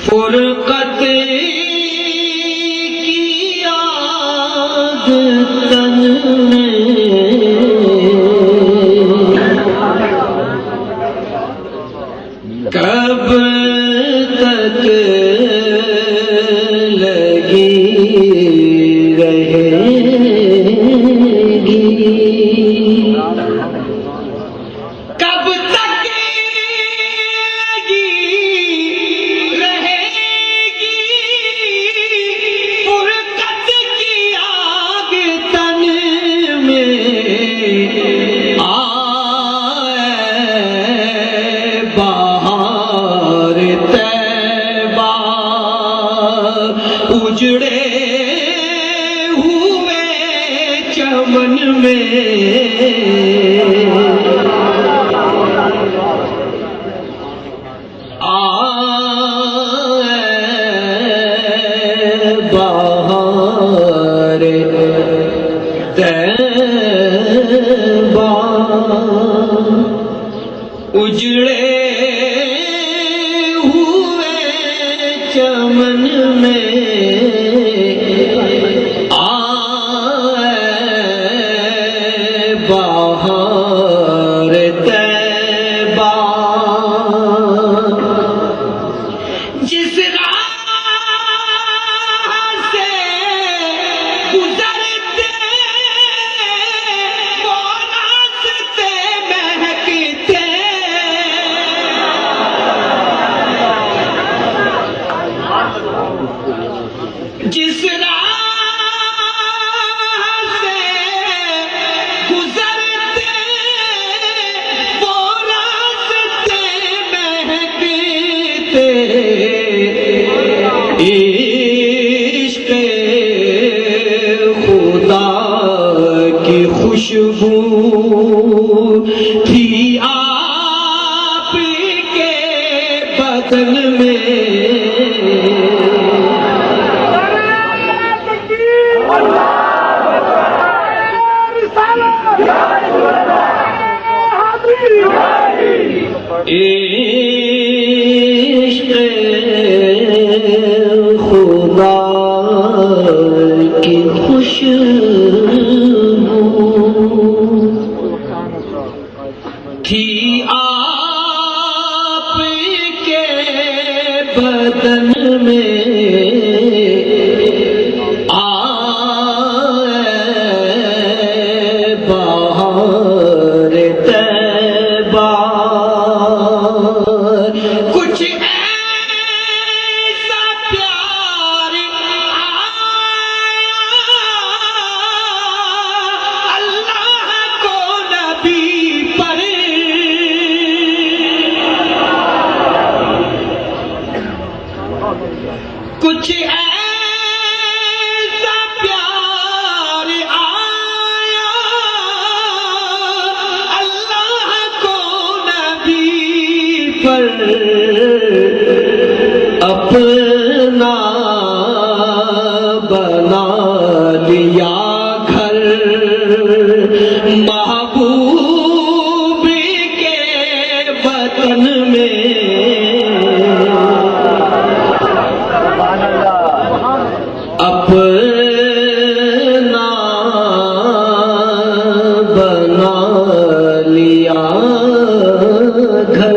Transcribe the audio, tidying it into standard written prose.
فرقت کی یاد تن میں کب تک لگی رہے گی، کب تک لگی رہے گی، فرقت کی آگ تن میں آئے بہار طیبہ اجڑے ہوئے چمن میں آئے بہار طیبہ اجڑے ہوئے چمن میں آئے بہار طیبہ، جس راہ سے گزرتے وہ راستے مہکتے، جس راہ سے گزرتے وہ راستے مہکتے، عشق خدا کی خوشبو تھی آپ کے بدن میں، عشق خدا کی خوشبو تھی آپ کے بدن میں، آئے بہار طیبہ، کچھ ایسا پیار آیا اللہ کو نبی پر، کچھ ایسا پیار آیا اللہ کو نبی پر، اپنا بنا لیا گھر محبوب کے وطن میں، اپنا بنا لیا گھر